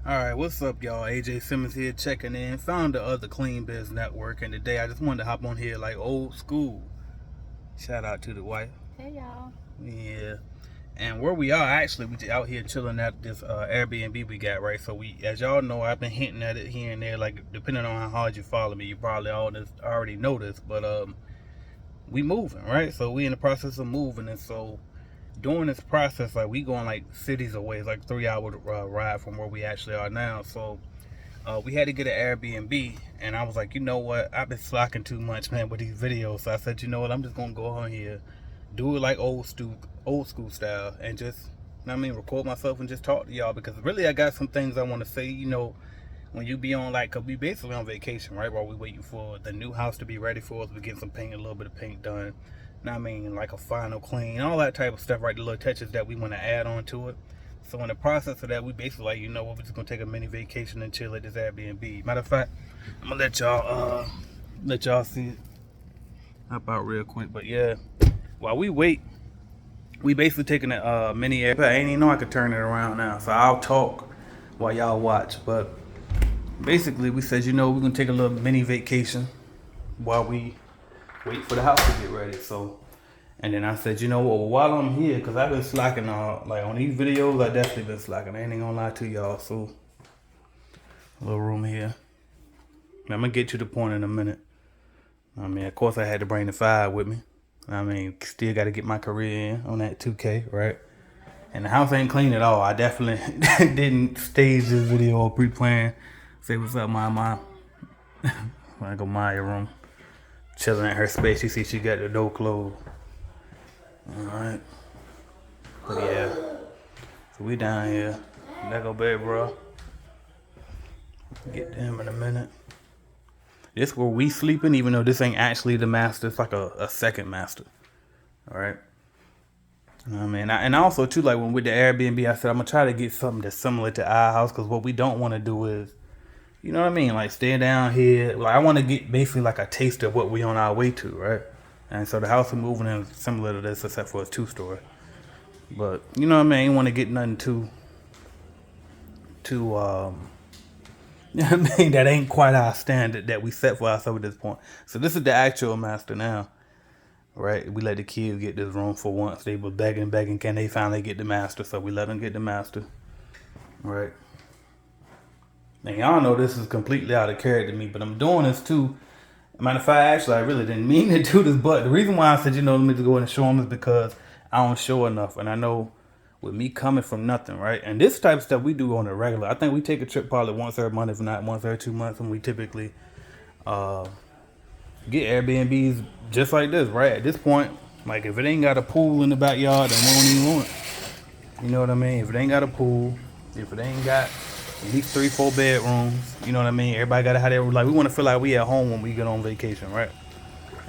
Alright, what's up, y'all? AJ Simmons here, checking in, founder of the Clean Biz Network, and today I just wanted to hop on here like old school. Shout out to the wife. Hey, y'all. Yeah. And where we are, actually, we out here chilling at this Airbnb we got, right? So as y'all know, I've been hinting at it here and there, like depending on how hard you follow me, you probably already know this, but we moving, right? So we in the process of moving, and so during this process, like we going like cities away, it's like 3 hour ride from where we actually are now. So we had to get an Airbnb, and I was like, you know what? I've been slacking too much, man, with these videos. So I said, you know what? I'm just gonna go on here, do it like old school style, and just, record myself and just talk to y'all, because really I got some things I want to say. When you be on, like, cause we basically on vacation, right? While we waiting for the new house to be ready for us, we getting some paint, a little bit of paint done. Like a final clean, all that type of stuff, right? The little touches that we want to add on to it. So in the process of that, we basically like, you know what, we're just gonna take a mini vacation and chill at this Airbnb. Matter of fact, I'm gonna let y'all see it. Hop out real quick, but yeah, while we wait, we basically taking a mini Airbnb. I ain't even know I could turn it around now, so I'll talk while y'all watch. But basically, we said, you know, we're gonna take a little mini vacation while we wait for the house to get ready. So, and then I said, you know what, while I'm here, because I've been slacking like on these videos, I definitely been slacking. I ain't gonna lie to y'all. So, a little room here. I'm gonna get to the point in a minute. Of course I had to bring the fire with me. Still got to get my career in on that 2K, right? And the house ain't clean at all. I definitely didn't stage this video or pre-plan. Say what's up, my mom. I go Maya room. Chilling at her space. You see she got the door closed. Alright. But yeah. So we down here. There go bed, bro. Get to him in a minute. This where we sleeping, even though this ain't actually the master. It's like a second master. Alright. And also too, like when with the Airbnb, I said I'm gonna try to get something that's similar to our house, because what we don't want to do is, you know what I mean, like stay down here. Like I want to get basically like a taste of what we on our way to, right? And so the house we're moving in is similar to this, except for it's 2-story. But you know what I mean, I ain't want to get nothing too that ain't quite our standard that we set for ourselves at this point. So this is the actual master now. Right, we let the kids get this room for once. They were begging, can they finally get the master? So we let them get the master. Right. And y'all know this is completely out of character to me, but I'm doing this too. Matter of fact, actually, I really didn't mean to do this, but the reason why I said, you know, let me just go ahead and show them is because I don't show enough. And I know with me coming from nothing, right? And this type of stuff we do on a regular. I think we take a trip probably once every month, if not once every 2 months, and we typically get Airbnbs just like this, right? At this point, like if it ain't got a pool in the backyard, then we don't even want it. You know what I mean? If it ain't got a pool, if it ain't got at least 3-4 bedrooms, you know what I mean? Everybody gotta have their, like, we wanna feel like we at home when we get on vacation, right?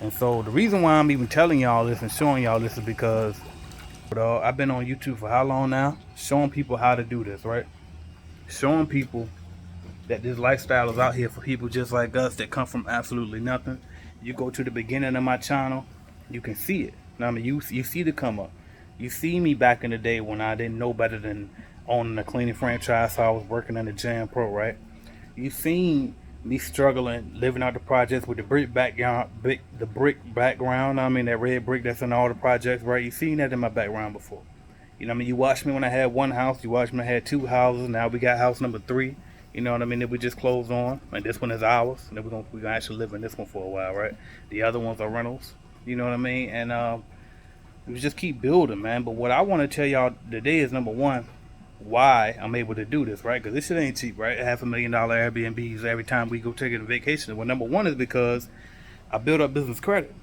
And so the reason why I'm even telling y'all this and showing y'all this is because I've been on YouTube for how long now? Showing people how to do this, right? Showing people that this lifestyle is out here for people just like us that come from absolutely nothing. You go to the beginning of my channel, you can see it. You see the come up. You see me back in the day when I didn't know better than owning a cleaning franchise, so I was working in the Jam Pro, right? You seen me struggling, living out the projects with the brick background, that red brick that's in all the projects, right? You seen that in my background before. You know what I mean? You watched me when I had one house, you watched me when I had 2 houses, now we got house number 3. You know what I mean? That we just closed on, and this one is ours. And then we're gonna actually live in this one for a while, right? The other ones are rentals. You know what I mean? And we just keep building, man. But what I want to tell y'all today is, number one, why I'm able to do this, right? Because this shit ain't cheap, right? $500,000 Airbnbs every time we go take a vacation. Well, number one is because I built up business credit.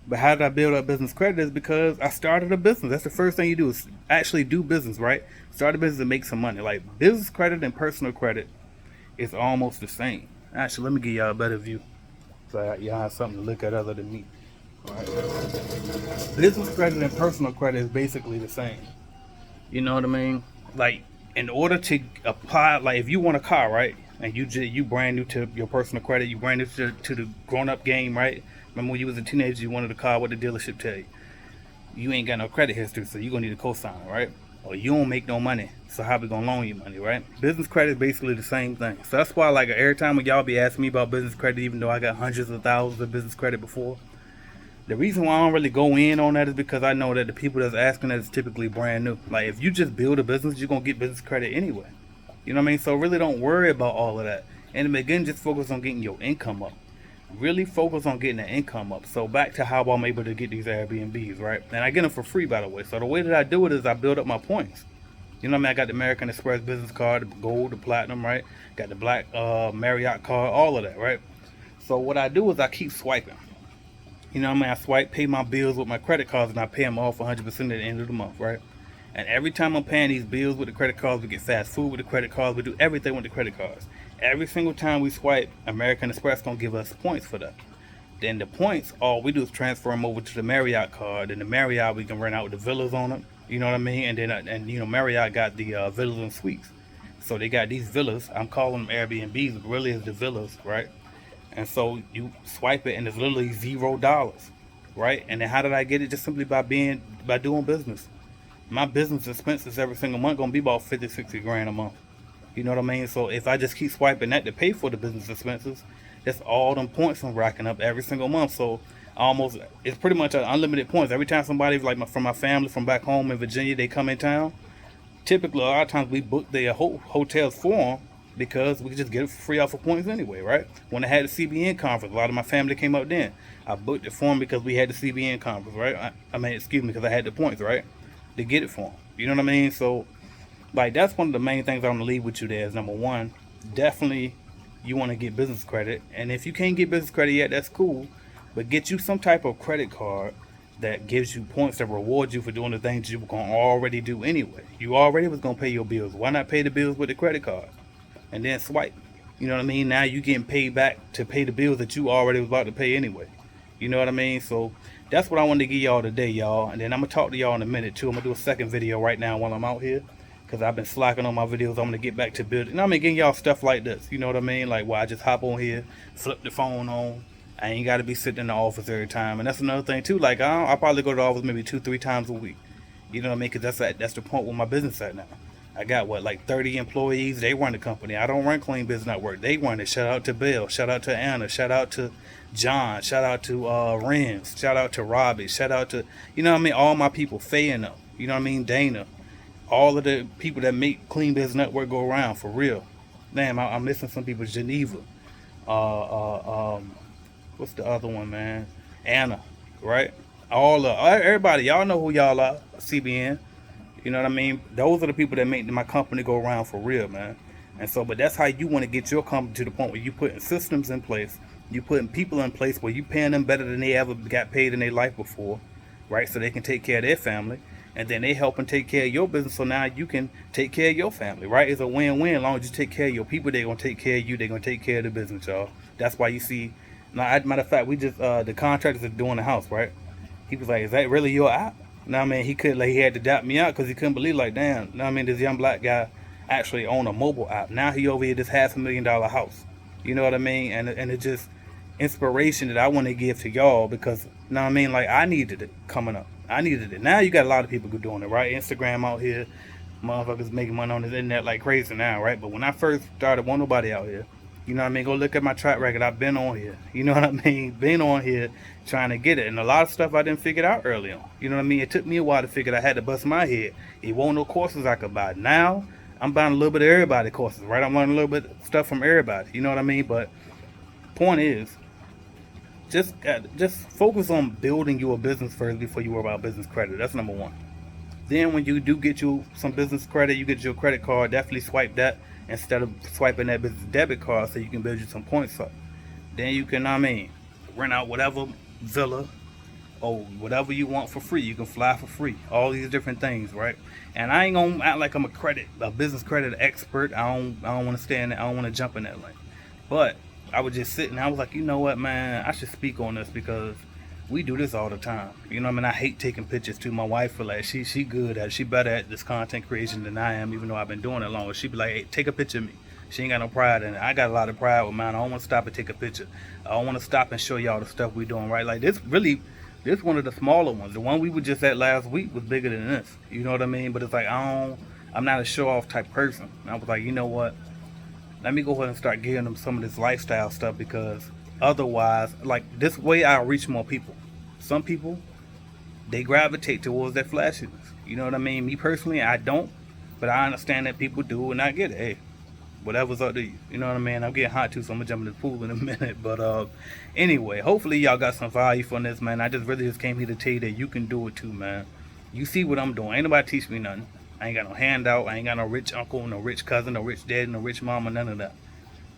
But how did I build up business credit? Is because I started a business. That's the first thing you do, is actually do business, right? Start a business and make some money. Like business credit and personal credit, it's almost the same. Actually, let me give y'all a better view, so y'all have something to look at other than me. All right. Business credit and personal credit is basically the same. You know what I mean? Like, in order to apply, like if you want a car, right, and you brand new to your personal credit, you brand new to the grown-up game, right? Remember when you was a teenager, you wanted a car, what the dealership tell you? You ain't got no credit history, so you're gonna need a cosigner, right? Or you don't make no money, So how we gonna loan you money, right? Business credit is basically the same thing. So that's why, like, every time when y'all be asking me about business credit, even though I got hundreds of thousands of business credit before, the reason why I don't really go in on that is because I know that the people that's asking that is typically brand new. Like, if you just build a business, you're gonna get business credit anyway. You know what I mean? So really don't worry about all of that. In the beginning, just focus on getting your income up. Really focus on getting the income up. So back to how I'm able to get these Airbnbs, right? And I get them for free, by the way. So the way that I do it is I build up my points. You know what I mean? I got the American Express business card, the gold, the platinum, right? Got the black Marriott card, all of that, right? So what I do is I keep swiping. You know what I mean? I swipe, pay my bills with my credit cards, and I pay them off 100% at the end of the month, right? And every time I'm paying these bills with the credit cards, we get fast food with the credit cards, we do everything with the credit cards. Every single time we swipe, American Express gonna give us points for that. Then the points, all we do is transfer them over to the Marriott card. And the Marriott, we can rent out the villas on it. You know what I mean? And then, Marriott got the villas and suites. So they got these villas. I'm calling them Airbnbs, but really it's the villas, right? And so you swipe it, and it's literally $0, right? And then how did I get it? Just simply by doing business. My business expenses every single month gonna be about 50, 60 grand a month. You know what I mean? So if I just keep swiping that to pay for the business expenses, that's all them points I'm racking up every single month. So it's pretty much unlimited points. Every time somebody from my family from back home in Virginia, they come in town, typically a lot of times we book their hotels for them because we could just get it for free off of points anyway, right? When I had the CBN conference, a lot of my family came up then. I booked it for them because we had the CBN conference, right? Because I had the points, right? To get it for them. You know what I mean? So, like, that's one of the main things I'm going to leave with you there is, number one, definitely you want to get business credit. And if you can't get business credit yet, that's cool. But get you some type of credit card that gives you points that reward you for doing the things you were going to already do anyway. You already was going to pay your bills. Why not pay the bills with the credit card? And then swipe. You know what I mean? Now you getting paid back to pay the bills that you already was about to pay anyway. You know what I mean? So that's what I wanted to give y'all today, y'all. And then I'm going to talk to y'all in a minute, too. I'm going to do a second video right now while I'm out here. Because I've been slacking on my videos. I'm going to get back to building. And I'm going to give y'all stuff like this. You know what I mean? Like, where I just hop on here, flip the phone on. I ain't got to be sitting in the office every time. And that's another thing, too. Like, I probably go to the office maybe 2-3 times a week. You know what I mean? Because that's the point where my business at now. I got, like 30 employees. They run the company. I don't run Clean Business Network. They run it. Shout out to Bill. Shout out to Anna. Shout out to John. Shout out to Renz. Shout out to Robbie. Shout out to, you know what I mean? All my people. Faye and them. You know what I mean? Dana. All of the people that make Clean Business Network go around, for real. Damn, I'm missing some people. Geneva. What's the other one, man? Anna, right? Everybody, y'all know who y'all are. CBN. You know what I mean? Those are the people that make my company go around for real, man. And so, but that's how you want to get your company to the point where you putting systems in place. You putting people in place where you paying them better than they ever got paid in their life before, right? So they can take care of their family. And then they helping take care of your business, so now you can take care of your family, right? It's a win-win. As long as you take care of your people, they're going to take care of you. They're going to take care of the business, y'all. That's why you see, matter of fact, we just, the contractors are doing the house, right? He was like, is that really your app? Now, I mean, he had to doubt me out because he couldn't believe, like, damn, I mean, this young black guy actually owned a mobile app. Now he over here this $500,000 house. You know what I mean? And it's just inspiration that I want to give to y'all because, you know what I mean? Like, I needed it coming up. I needed it. Now you got a lot of people doing it, right? Instagram out here, motherfuckers making money on the internet like crazy now, right? But when I first started, wasn't nobody out here. You know what I mean? Go look at my track record. I've been on here. You know what I mean? Been on here trying to get it. And a lot of stuff I didn't figure it out early on. You know what I mean? It took me a while to figure it out. I had to bust my head. It wasn't no courses I could buy. Now, I'm buying a little bit of everybody courses, right? I'm learning a little bit of stuff from everybody. You know what I mean? But point is, just focus on building your business first before you worry about business credit. That's number one. Then when you do get you some business credit, you get your credit card, definitely swipe that instead of swiping that business debit card so you can build you some points up. Then you can, rent out whatever villa or whatever you want for free. You can fly for free. All these different things, right? And I ain't gonna act like I'm a business credit expert. I don't want to stand there. I don't want to jump in that lane. But I was just sitting. I was like, you know what, man? I should speak on this because we do this all the time. You know what I mean? I hate taking pictures too. My wife feel like she good at it. She better at this content creation than I am, even though I've been doing it longer. She be like, hey, take a picture of me. She ain't got no pride in it. I got a lot of pride with mine. I don't want to stop and take a picture. I don't want to stop and show y'all the stuff we doing, right? Like this one of the smaller ones. The one we were just at last week was bigger than this. You know what I mean? But it's like I I'm not a show off type person. And I was like, you know what? Let me go ahead and start giving them some of this lifestyle stuff, because otherwise, like, this way I'll reach more people. Some people, they gravitate towards that flashiness. You know what I mean? Me personally, I don't, but I understand that people do, and I get it. Hey, whatever's up to you. You know what I mean? I'm getting hot too, so I'm gonna jump in the pool in a minute. But anyway, hopefully y'all got some value from this, man. I just really just came here to tell you that you can do it too, man. You see what I'm doing. Ain't nobody teach me nothing. I ain't got no handout. I ain't got no rich uncle, no rich cousin, no rich daddy, no rich mama, none of that.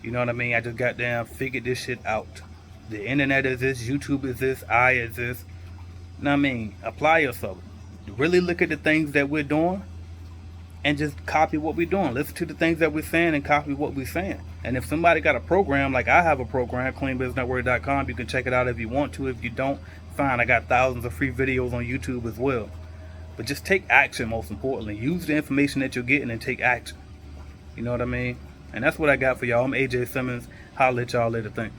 You know what I mean? I just got down, figured this shit out. The internet is this, YouTube is this, I is this. You know what I mean? Apply yourself. Really look at the things that we're doing and just copy what we're doing. Listen to the things that we're saying and copy what we're saying. And if somebody got a program, like I have a program, cleanbusinessnetwork.com, you can check it out if you want to. If you don't, fine. I got thousands of free videos on YouTube as well. But just take action, most importantly. Use the information that you're getting and take action. You know what I mean? And that's what I got for y'all. I'm AJ Simmons. Holla at y'all later. Thanks.